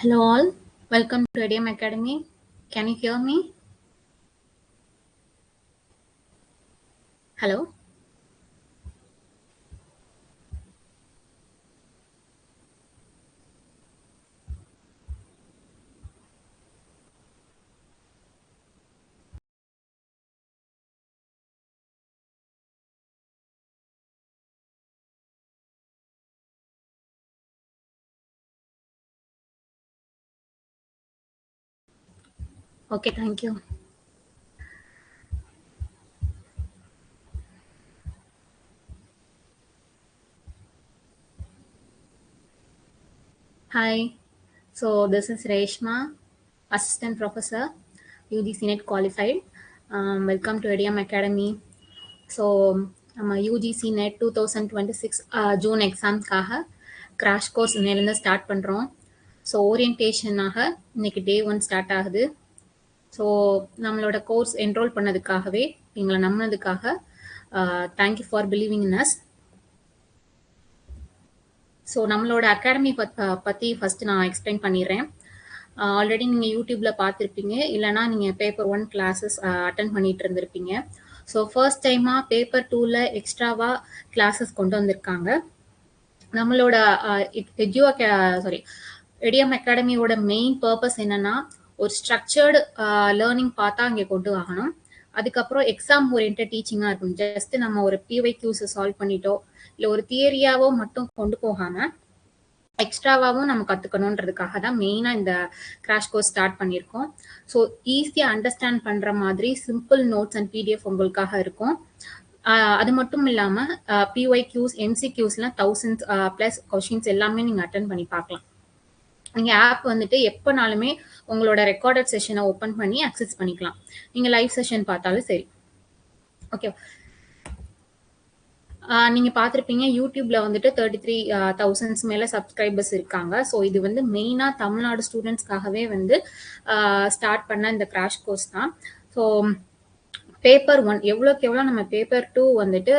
Hello all, welcome to ADM Academy. Can you hear me? Hello? Okay, thank you. Hi, so this is Reshma, Assistant Professor, UGC NET qualified. Welcome to ADM Academy. So நம்ம UGC NET 2026 June எக்ஸாம்ஸ்க்காக crash course இன்னிலேருந்து start பண்ணுறோம். So ஓரியன்டேஷனாக இன்னைக்கு day 1 start ஆகுது. So நம்மளோட course enrol பண்ணதுக்காகவே எங்களை நம்பினதுக்காக thank you for believing in us. So நம்மளோட அகாடமி பற்றி ஃபஸ்ட்டு நான் எக்ஸ்பிளைன் பண்ணிடுறேன். ஆல்ரெடி நீங்கள் யூடியூப்பில் பார்த்துருப்பீங்க, இல்லைனா நீங்கள் பேப்பர் 1 கிளாஸஸ் அட்டன் பண்ணிட்டு இருந்திருப்பீங்க. ஸோ ஃபர்ஸ்ட் டைமாக பேப்பர் 2ல் எக்ஸ்ட்ராவாக கிளாஸஸ் கொண்டு வந்திருக்காங்க. நம்மளோட ADM அகாடமியோட மெயின் பர்பஸ் என்னன்னா, ஒரு ஸ்ட்ரக்சர்டு லேர்னிங் பார்த்தா இங்கே கொண்டு வரணும். அதுக்கப்புறம் எக்ஸாம் ஓரியன்ட் டீச்சிங்காக இருக்கும். ஜஸ்ட் நம்ம ஒரு PYQs சால்வ் பண்ணிட்டோ இல்லை ஒரு தியரியாவோ மட்டும் கொண்டு போகாமல் எக்ஸ்ட்ராவாகவும் நம்ம கற்றுக்கணுன்றதுக்காக தான் மெயினாக இந்த கிராஷ் கோர்ஸ் ஸ்டார்ட் பண்ணியிருக்கோம். ஸோ ஈஸியாக அண்டர்ஸ்டாண்ட் பண்ணுற மாதிரி சிம்பிள் நோட்ஸ் அண்ட் PDF உங்களுக்காக இருக்கும். அது மட்டும் இல்லாமல் PYQs MCQஸ்லாம் 1000+ கொஷின்ஸ் எல்லாமே நீங்கள் அட்டன் பண்ணி பார்க்கலாம். நீங்கள் ஆப் வந்துட்டு எப்போனாலுமே உங்களோட ரெக்கார்டட் செஷனை ஓப்பன் பண்ணி அக்சஸ் பண்ணிக்கலாம். நீங்கள் லைவ் செஷன் பார்த்தாலும் சரி. ஓகே, நீங்கள் பார்த்துருப்பீங்க யூடியூப்ல வந்துட்டு 33,000 மேலே சப்ஸ்கிரைபர்ஸ் இருக்காங்க. ஸோ இது வந்து மெயினாக தமிழ்நாடு ஸ்டூடெண்ட்ஸ்க்காகவே வந்து ஸ்டார்ட் பண்ண இந்த கிராஷ் கோர்ஸ் தான். ஸோ பேப்பர் 1 எவ்வளோக்கு எவ்வளோ நம்ம பேப்பர் 2 வந்துட்டு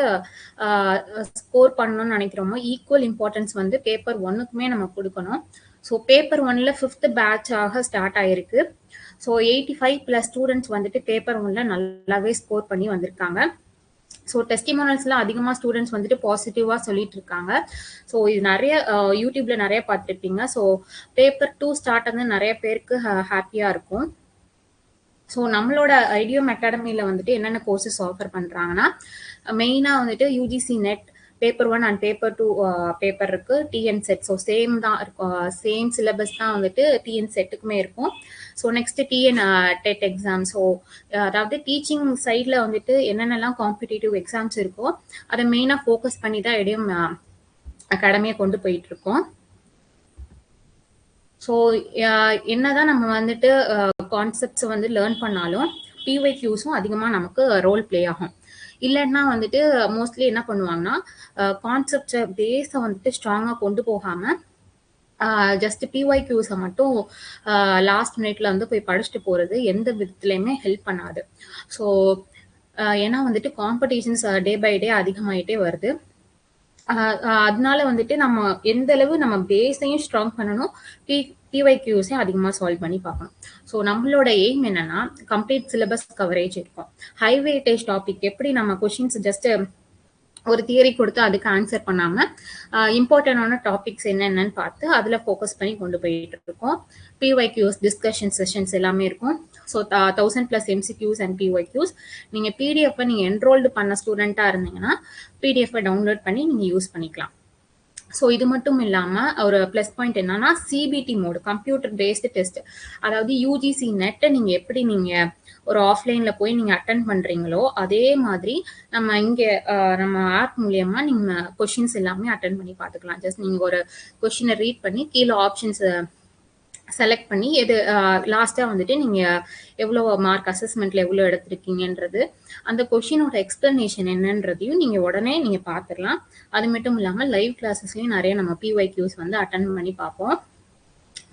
ஸ்கோர் பண்ணணும்னு நினைக்கிறோமோ ஈக்குவல் இம்பார்ட்டன்ஸ் வந்து பேப்பர் 1க்குமே நம்ம கொடுக்கணும். ஸோ பேப்பர் 1ல் 5th பேட்சாக ஸ்டார்ட் ஆயிருக்கு. ஸோ 85+ ஸ்டூடெண்ட்ஸ் வந்துட்டு பேப்பர் 1ல் நல்லாவே ஸ்கோர் பண்ணி வந்திருக்காங்க. ஸோ டெஸ்டிமோனல்ஸ்லாம் அதிகமாக ஸ்டூடெண்ட்ஸ் வந்துட்டு பாசிட்டிவாக சொல்லிட்டு இருக்காங்க. ஸோ இது நிறைய யூடியூப்ல நிறைய பார்த்துருப்பீங்க. ஸோ பேப்பர் 2 ஸ்டார்ட் வந்து நிறைய பேருக்கு ஹாப்பியாக இருக்கும். ஸோ நம்மளோட ADM அகாடமியில் வந்துட்டு என்னென்ன கோர்சஸ் ஆஃபர் பண்ணுறாங்கன்னா, மெயினாக வந்துட்டு UGC net paper 1 and paper 2 paper இருக்கு. TN set. ஸோ சேம் தான் இருக்கும், சேம் சிலபஸ் தான் வந்துட்டு TN செட்டுக்குமே இருக்கும். So next TN TET exam. So அதாவது டீச்சிங் சைடில் வந்துட்டு என்னென்னலாம் காம்படிட்டிவ் எக்ஸாம்ஸ் இருக்கோ அதை மெயினாக ஃபோக்கஸ் பண்ணி தான் ADM அகாடமியை கொண்டு போயிட்டு இருக்கோம். ஸோ என்னதான் நம்ம வந்துட்டு கான்செப்ட்ஸை வந்து லேர்ன் பண்ணாலும் PYQஸும் அதிகமாக நமக்கு ரோல் ப்ளே ஆகும். இல்லைன்னா வந்துட்டு மோஸ்ட்லி என்ன பண்ணுவாங்கன்னா, கான்செப்ட்ஸை பேஸை வந்துட்டு ஸ்ட்ராங்காக கொண்டு போகாமல் ஜஸ்ட் PYQஸை மட்டும் லாஸ்ட் மினிட்ல வந்து போய் படிச்சுட்டு போகிறது எந்த விதத்துலையுமே ஹெல்ப் பண்ணாது. ஸோ ஏன்னா வந்துட்டு காம்படிஷன்ஸ் டே பை டே அதிகமாயிட்டே வருது. அதனால வந்துட்டு நம்ம எந்த அளவு நம்ம பேஸையும் ஸ்ட்ராங் பண்ணணும், PYQஸையும் அதிகமாக சால்வ் பண்ணி பார்க்கணும். ஸோ நம்மளோட எய்ம் என்னன்னா, கம்ப்ளீட் சிலபஸ் கவரேஜ் இருக்கும். ஹை வெயிட்டேஜ் டாபிக் எப்படி நம்ம கொஷின்ஸ் ஜஸ்ட் ஒரு தியரி கொடுத்து அதுக்கு ஆன்சர் பண்ணாம இம்பார்ட்டன்டான டாபிக்ஸ் என்னென்னு பார்த்து அதில் ஃபோக்கஸ் பண்ணி கொண்டு போயிட்டு இருக்கோம். PYQs டிஸ்கஷன் செஷன்ஸ் எல்லாமே இருக்கும். So 1000+ MCQs and PYQs. நீங்கள் PDF நீங்கள் என்ரோல்டு பண்ண ஸ்டூடெண்ட்டாக இருந்தீங்கன்னா PDF டவுன்லோட் பண்ணி நீங்கள் யூஸ் பண்ணிக்கலாம். ஸோ இது மட்டும் இல்லாமல் ஒரு ப்ளஸ் பாயிண்ட் என்னன்னா, CBT mode, computer based test. அதாவது UGC நெட்டை நீங்கள் எப்படி நீங்கள் ஒரு ஆஃப்லைனில் போய் நீங்கள் அட்டன் பண்ணுறீங்களோ அதே மாதிரி நம்ம இங்கே நம்ம ஆப் மூலியமாக நீங்கள் கொஷின்ஸ் எல்லாமே அட்டன் பண்ணி பார்த்துக்கலாம். ஜஸ்ட் நீங்கள் ஒரு கொஷினை ரீட் பண்ணி கீழே ஆப்ஷன்ஸை செலக்ட் பண்ணி எது லாஸ்ட்டாக வந்துட்டு நீங்கள் எவ்வளோ மார்க் அசஸ்மெண்ட்டில் எவ்வளோ எடுத்திருக்கீங்கன்றது, அந்த கொஷினோட எக்ஸ்பிளனேஷன் என்னன்றதையும் நீங்கள் உடனே நீங்கள் பார்த்துடலாம். அது மட்டும் இல்லாமல் லைவ் கிளாஸஸ்லையும் நிறைய நம்ம PYQs வந்து அட்டன் பண்ணி பார்ப்போம்.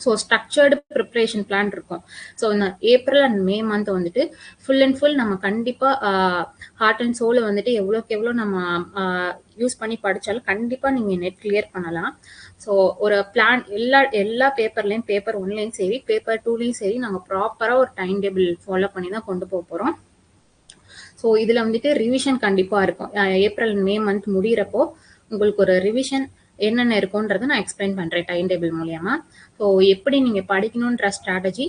ஸோ ஸ்ட்ரக்சர்டு ப்ரிப்ரேஷன் பிளான் இருக்கும். ஸோ இந்த ஏப்ரல் அண்ட் மே மந்த் வந்துட்டு ஃபுல் அண்ட் ஃபுல் நம்ம கண்டிப்பாக ஹார்ட் அண்ட் சோலை வந்துட்டு எவ்வளோக்கு எவ்வளோ நம்ம யூஸ் பண்ணி படித்தாலும் கண்டிப்பாக நீங்கள் நெட் கிளியர் பண்ணலாம். ஸோ ஒரு பிளான் எல்லா பேப்பர்லேயும், பேப்பர் 1லேயும் சரி, பேப்பர் 2லேயும் சரி, நாங்கள் ப்ராப்பராக ஒரு டைம் டேபிள் ஃபாலோ பண்ணி தான் கொண்டு போக போகிறோம். ஸோ இதில் வந்துட்டு ரிவிஷன் கண்டிப்பாக இருக்கும். ஏப்ரல் மே மந்த் முடிகிறப்போ உங்களுக்கு ஒரு ரிவிஷன் என்னென்ன இருக்குன்றதை நான் எக்ஸ்பிளைன் பண்ணுறேன் டைம் டேபிள் மூலியமா. ஸோ எப்படி நீங்கள் படிக்கணுன்ற ஸ்ட்ராட்டஜி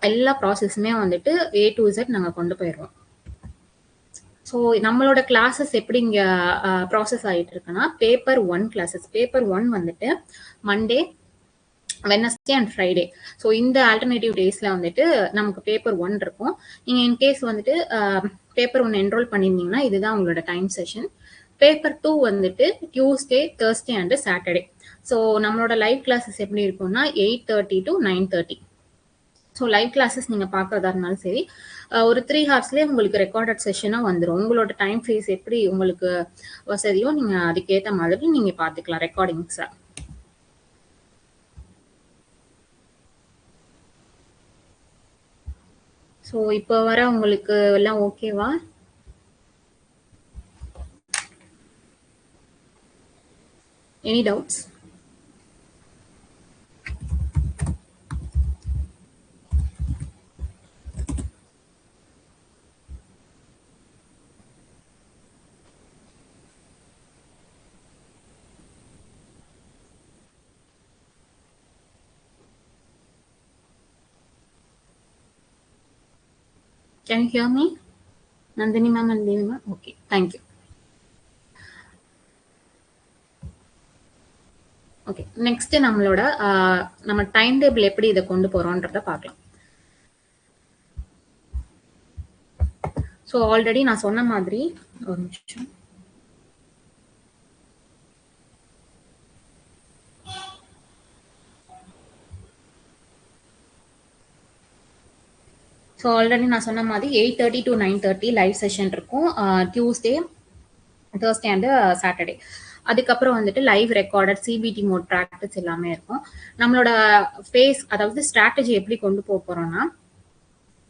எல்லா ப்ராசஸுமே வந்துட்டு A to Z நாங்கள் கொண்டு போயிடுவோம். ஸோ நம்மளோட கிளாஸஸ் எப்படி இங்கே ப்ராசஸ் ஆகிட்டு இருக்குன்னா, பேப்பர் 1 கிளாஸஸ். பேப்பர் 1 வந்துட்டு Monday, Wednesday and Friday. So இந்த ஆல்டர்னேட்டிவ் டேஸில் வந்துட்டு நமக்கு பேப்பர் 1 இருக்கும். நீங்கள் இன்கேஸ் வந்துட்டு பேப்பர் 1 என்ரோல் பண்ணியிருந்தீங்கன்னா இதுதான் உங்களோட டைம் செஷன். பேப்பர் 2 வந்துட்டு Tuesday, Thursday and Saturday. So நம்மளோட லைவ் கிளாஸஸ் எப்படி இருக்கும்னா 8:30 to 9:30. ஸோ லைவ் கிளாஸஸ் நீங்கள் பார்க்குறதா இருந்தாலும் சரி, ஒரு 3 ஹவர்ஸ்லேயே உங்களுக்கு ரெக்கார்டட் செஷனாக வந்துடும். உங்களோட டைம் ஃபேஸ் எப்படி உங்களுக்கு வசதியோ நீங்கள் அதுக்கேற்ற மாதிரி நீங்கள் பார்த்துக்கலாம் ரெக்கார்டிங்ஸை. ஸோ இப்போ வர உங்களுக்கு எல்லாம் ஓகேவா? Any doubts? Can you hear me? Nandini ma'am and Devi ma'am? Okay, thank you. Okay, next நம்மளோட நம்ம டைம் டேபிள் எப்படி இதை கொண்டு போறோம்ன்றத பார்க்கலாம். ஸோ ஆல்ரெடி நான் சொன்ன மாதிரி ஒரு நிமிஷம். ஸோ ஆல்ரெடி நான் சொன்ன மாதிரி 8:30 to 9:30 லைவ் செஷன் இருக்கும், டியூஸ்டே, தேர்ஸ்டே அண்ட் சாட்டர்டே. அதுக்கப்புறம் வந்துட்டு live recorded CBT mode practice எல்லாமே இருக்கும். நம்மளோட ஃபேஸ், அதாவது ஸ்ட்ராட்டஜி எப்படி கொண்டு போக போறோம்னா,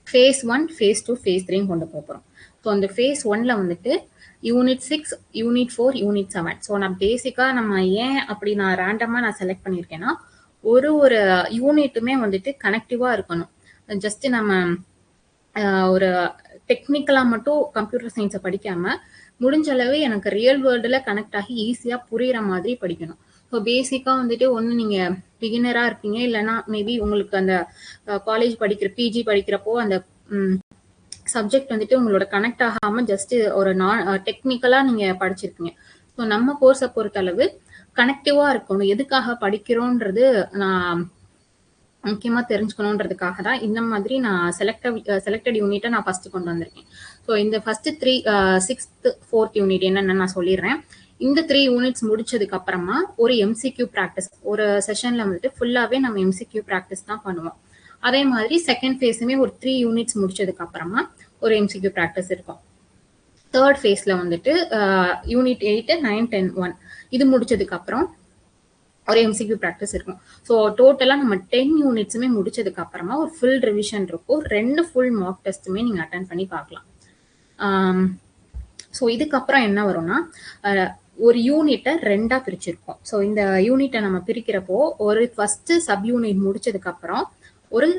ஃபேஸ் 1, ஃபேஸ் 2, ஃபேஸ் 3 கொண்டு போக போறோம். ஸோ அந்த ஃபேஸ் 1ல வந்துட்டு யூனிட் 6, யூனிட் 4, யூனிட் 7. ஸோ நான் பேசிக்காக நம்ம ஏன் அப்படி நான் ரேண்டமாக நான் செலக்ட் பண்ணியிருக்கேன்னா, ஒரு யூனிட்டுமே வந்துட்டு கனெக்டிவாக இருக்கணும். ஜஸ்ட் நம்ம ஒரு டெக்னிக்கலாக மட்டும் கம்ப்யூட்டர் சயின்ஸை படிக்காமல் முடிஞ்ச அளவு எனக்கு ரியல் வேர்ல்டில் கனெக்ட் ஆகி ஈஸியாக புரிகிற மாதிரி படிக்கணும். ஸோ பேசிக்காக வந்துட்டு ஒன்று நீங்கள் பிகினராக இருப்பீங்க, இல்லைனா மேபி உங்களுக்கு அந்த காலேஜ் பிஜி படிக்கிறப்போ அந்த சப்ஜெக்ட் வந்துட்டு உங்களோட கனெக்ட் ஆகாமல் ஜஸ்ட் ஒரு டெக்னிக்கலாக நீங்கள் படிச்சிருக்கீங்க. ஸோ நம்ம கோர்ஸை பொறுத்தளவு கனெக்டிவாக இருக்கணும். எதுக்காக படிக்கிறோன்றது நான் முக்கியமாக தெரிஞ்சுக்கணுன்றதுக்காக தான் இந்த மாதிரி நான் செலக்டட் யூனிட்டை நான் ஃபர்ஸ்ட் கொண்டு வந்திருக்கேன். ஸோ இந்த ஃபர்ஸ்ட் 6th 4th யூனிட் என்னென்னு நான் சொல்லிடுறேன். இந்த 3 யூனிட்ஸ் முடிச்சதுக்கு அப்புறமா ஒரு எம்சிக்யூ ப்ராக்டிஸ், ஒரு செஷன்ல வந்துட்டு ஃபுல்லாவே நம்ம எம்சிக்யூ ப்ராக்டிஸ் தான் பண்ணுவோம். அதே மாதிரி செகண்ட் ஃபேஸுமே ஒரு 3 யூனிட்ஸ் முடிச்சதுக்கு அப்புறமா ஒரு எம்சிக்யூ ப்ராக்டிஸ் இருக்கும். தேர்ட் ஃபேஸ்ல வந்துட்டு யூனிட் 8, 9, 10, 1 இது முடிச்சதுக்கு அப்புறம் ஒரு எம்சிக்யூ ப்ராக்டிஸ் இருக்கும். ஸோ டோட்டலாக நம்ம 10 யூனிட்ஸுமே முடிச்சதுக்கு அப்புறமா ஒரு ஃபுல் ரிவிஷன் இருக்கும். 2 ஃபுல் மார்க் டெஸ்ட்டுமே நீங்கள் அட்டன் பண்ணி பார்க்கலாம். ஸோ இதுக்கப்புறம் என்ன வரும்னா, ஒரு யூனிட்டை 2ஆக பிரிச்சிருக்கோம். ஸோ இந்த யூனிட்டை நம்ம பிரிக்கிறப்போ ஒரு ஃபர்ஸ்ட் சப் யூனிட் முடிச்சதுக்கு அப்புறம் ஒரு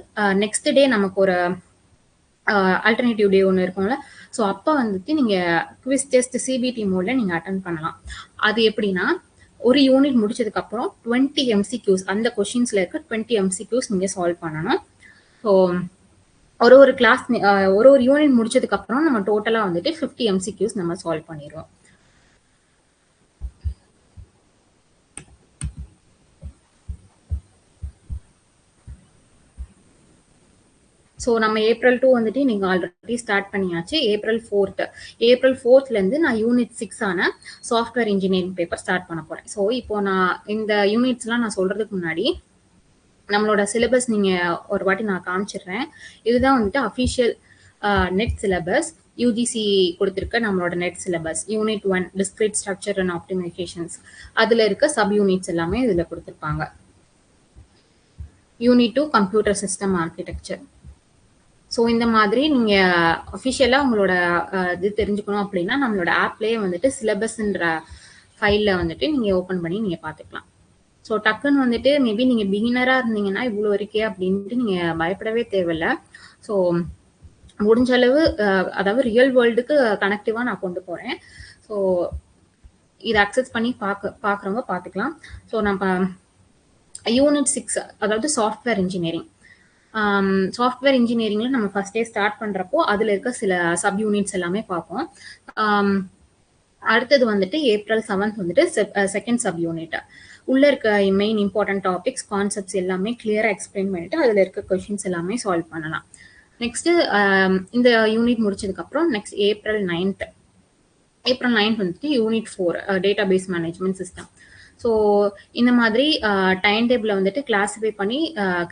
நெக்ஸ்ட் டே நமக்கு ஒரு ஆல்டர்னேட்டிவ் டே ஒன்று இருக்கும்ல. ஸோ அப்போ வந்துட்டு நீங்கள் குவிஸ் டெஸ்ட் சிபிடி மோட்ல நீங்கள் அட்டன் பண்ணலாம். அது எப்படின்னா, ஒரு யூனிட் முடிச்சதுக்கு அப்புறம் 20 MCQs, அந்த கொஸ்டின்ஸ்ல இருக்க 20 MCQs நீங்க சால்வ் பண்ணணும். ஸோ ஒரு கிளாஸ் ஒரு யூனிட் முடிச்சதுக்கு அப்புறம் நம்ம டோட்டலா வந்துட்டு 50 MCQs நம்ம சால்வ் பண்ணிடுவோம். ஸோ நம்ம ஏப்ரல் 2 வந்துட்டு நீங்கள் ஆல்ரெடி ஸ்டார்ட் பண்ணியாச்சு. ஏப்ரல் 4th நான் யூனிட் 6 ஆன சாஃப்ட்வேர் இன்ஜினியரிங் பேப்பர் ஸ்டார்ட் பண்ண போகிறேன். ஸோ இப்போ நான் இந்த யூனிட்ஸ்லாம் நான் சொல்கிறதுக்கு முன்னாடி நம்மளோட சிலபஸ் நீங்கள் ஒரு வாட்டி நான் காமிச்சிடுறேன். இதுதான் வந்துட்டு அஃபிஷியல் நெட் சிலபஸ், யூஜிசி கொடுத்துருக்க நம்மளோட net syllabus. Unit 1 discrete structure and optimisations, அதில் இருக்க சப் யூனிட்ஸ் எல்லாமே இதில் கொடுத்துருப்பாங்க. Unit 2 computer system architecture. So இந்த மாதிரி நீங்கள் அஃபிஷியலாக உங்களோட இது தெரிஞ்சுக்கணும் அப்படின்னா நம்மளோட ஆப்லேயே வந்துட்டு சிலபஸ்ன்ற ஃபைலில் வந்துட்டு நீங்கள் ஓப்பன் பண்ணி நீங்கள் பார்த்துக்கலாம். ஸோ டக்குன்னு வந்துட்டு மேபி நீங்கள் பிகினராக இருந்தீங்கன்னா இவ்வளோ இருக்கே அப்படின்ட்டு நீங்கள் பயப்படவே தேவையில்லை. ஸோ முடிஞ்ச அளவு அதாவது ரியல் வேர்ல்டுக்கு கனெக்டிவாக நான் கொண்டு போகிறேன். ஸோ இதை அக்சஸ் பண்ணி பார்க்குறவங்க பார்த்துக்கலாம். ஸோ நம்ம யூனிட் 6 அதாவது சாஃப்ட்வேர் இன்ஜினியரிங். சாஃப்ட்வேர் இன்ஜினியரிங்ல நம்ம ஃபர்ஸ்டே ஸ்டார்ட் பண்றப்போ அதுல இருக்க சில சப் யூனிட்ஸ் எல்லாமே பார்ப்போம். அடுத்தது வந்துட்டு April 7th வந்துட்டு செகண்ட் சப் யூனிட் உள்ள இருக்க மெயின் இம்பார்ட்டன்ட் டாபிக்ஸ் கான்செப்ட்ஸ் எல்லாமே கிளியரா எக்ஸ்பிளைன் பண்ணிட்டு அதுல இருக்க கொஸ்டின்ஸ் எல்லாமே சால்வ் பண்ணலாம். நெக்ஸ்ட் இந்த யூனிட் முடிச்சதுக்கு அப்புறம் நெக்ஸ்ட் April 9th வந்துட்டு unit 4 database management system. So இந்த மாதிரி டைம் டேபிளை வந்துட்டு கிளாஸிஃபை பண்ணி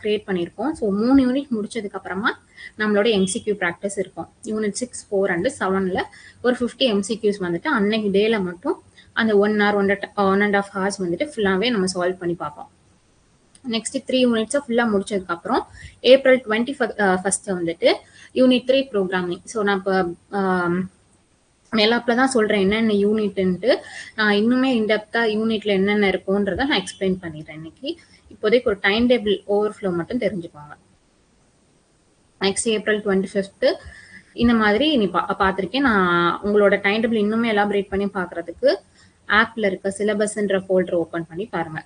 கிரியேட் பண்ணியிருக்கோம். ஸோ 3 யூனிட் முடிச்சதுக்கு அப்புறமா நம்மளோட MCQ ப்ராக்டிஸ் இருக்கும். யூனிட் 6, 4 and 7ல ஒரு 50 MCQs வந்துட்டு அன்னைக்கு டேல மட்டும் அந்த 1 hour 1.5 hours வந்துட்டு ஃபுல்லாகவே நம்ம சால்வ் பண்ணி பார்ப்போம். நெக்ஸ்ட் 3 யூனிட்ஸை ஃபுல்லாக முடிச்சதுக்கு அப்புறம் April 21st வந்துட்டு யூனிட் 3 ப்ரோக்ராமிங். ஸோ நான் இப்போ மேலாப்ல தான் சொல்றேன் என்னென்ன யூனிட்ன்ட்டு. நான் இன்னுமே இன்டெப்தா யூனிட்ல என்னென்ன இருக்கும்ன்றத நான் எக்ஸ்பிளைன் பண்ணிடுறேன் இன்னைக்கு. இப்போதைக்கு ஒரு டைம் டேபிள் ஓவர்ஃப்ளோ மட்டும் தெரிஞ்சுக்கோங்க. நெக்ஸ்ட் April 25th இந்த மாதிரி நீ பார்த்துருக்கேன். நான் உங்களோட டைம் டேபிள் இன்னுமே எலாபரேட் பண்ணி பார்க்கறதுக்கு ஆப்ல இருக்க சிலபஸ்ன்ற ஃபோல்டர் ஓப்பன் பண்ணி பாருங்க.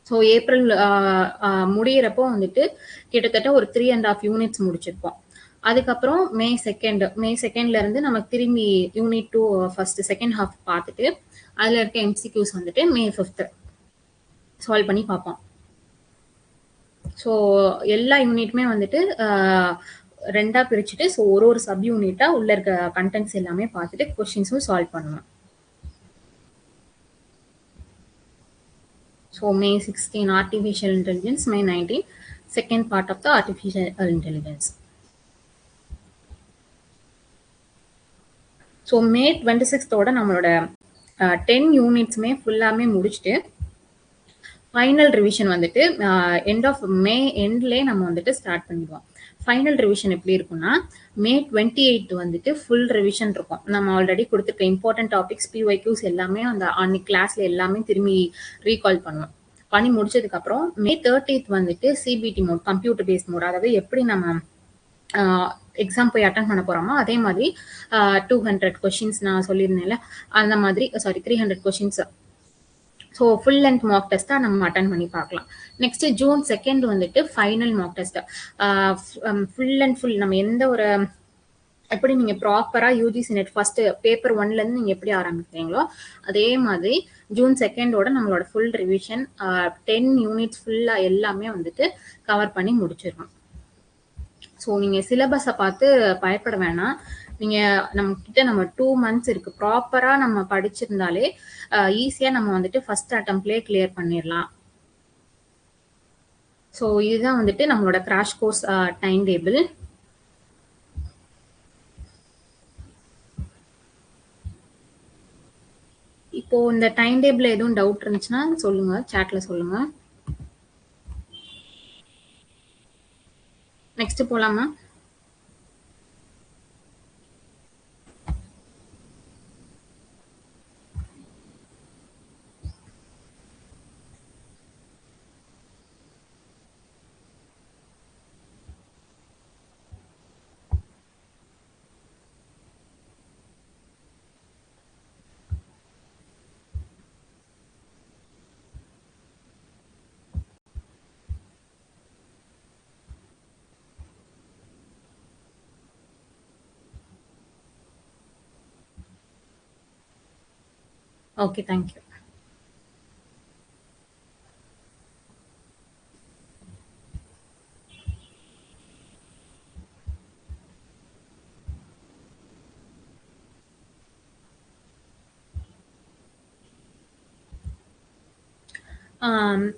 ஸோ ஏப்ரல் முடியிறப்போ வந்துட்டு கிட்டத்தட்ட ஒரு 3.5 யூனிட்ஸ் முடிச்சிருப்போம். அதுக்கப்புறம் மே 2nd இருந்து நமக்கு திரும்பி யூனிட் 2 ஃபர்ஸ்ட் செகண்ட் ஹாஃப் பார்த்துட்டு அதுல இருக்க MCQs வந்துட்டு May 5th சால்வ் பண்ணி பார்ப்போம். ஸோ எல்லா யூனிட்டுமே வந்துட்டு 2ஆ பிரிச்சுட்டு ஸோ ஒரு சப் யூனிட்டா உள்ள இருக்க கண்டென்ட்ஸ் எல்லாமே பார்த்துட்டு கொஸ்டின்ஸும் சால்வ் பண்ணுவோம். So May 16 artificial intelligence, May 19 second part of the artificial intelligence. So May 26th நம்மளோட 10 யூனிட்ஸுமே ஃபுல்லாமே முடிச்சுட்டு ஃபைனல் ரிவிஷன் வந்துட்டு எண்ட் ஆஃப் மே எண்ட்லேயே நம்ம வந்துட்டு ஸ்டார்ட் பண்ணிடுவோம். ஃபைனல் ரிவிஷன் எப்படி இருக்கும்னா May 28th வந்துட்டு ஃபுல் ரிவிஷன் இருக்கும். நம்ம ஆல்ரெடி கொடுத்துருக்க இம்பார்ட்டன்ட் டாபிக்ஸ் PYQs எல்லாமே அந்த அன்னைக்கு கிளாஸ்ல எல்லாமே திரும்பி ரீகால் பண்ணுவோம். பண்ணி முடிச்சதுக்கப்புறம் May 30th வந்துட்டு CBT mode, computer based mode, அதாவது எப்படி நம்ம எக்ஸாம் போய் அட்டன் பண்ண போறோமோ அதே மாதிரி 200 கொஸ்டின்ஸ் நான் சொல்லியிருந்தேன்ல அந்த மாதிரி 300 questions. So full length mock டெஸ்ட்டா நம்ம அட்டன் பண்ணி பார்க்கலாம். நெக்ஸ்ட் June 2nd வந்துட்டு final mock test. Full and full நம்ம எந்த ஒரு எப்படி நீங்க ப்ராப்பரா UGC நெட் ஃபர்ஸ்ட் பேப்பர் 1ல இருந்து நீங்க எப்படி ஆரம்பிக்கிறீங்களோ அதே மாதிரி June 2nd நம்மளோட ஃபுல் ரிவிஷன் 10 யூனிட்ஸ் ஃபுல்லா எல்லாமே வந்துட்டு கவர் பண்ணி முடிச்சிடணும். ஸோ நீங்கள் சிலபஸை பார்த்து பயப்பட வேணாம். நீங்கள் நம்ம 2 months இருக்கு, ப்ராப்பராக நம்ம படிச்சிருந்தாலே ஈஸியாக நம்ம வந்துட்டு ஃபர்ஸ்ட் அட்டம்ப்ட்லேயே கிளியர் பண்ணிடலாம். ஸோ இதுதான் வந்துட்டு நம்மளோட கிராஷ் கோர்ஸ் டைம் டேபிள். இப்போ இந்த டைம் டேபிள் எதுவும் டவுட் இருந்துச்சுன்னா சொல்லுங்க, சாட்ல சொல்லுங்க. நெக்ஸ்ட் போலாமா? Okay, thank you.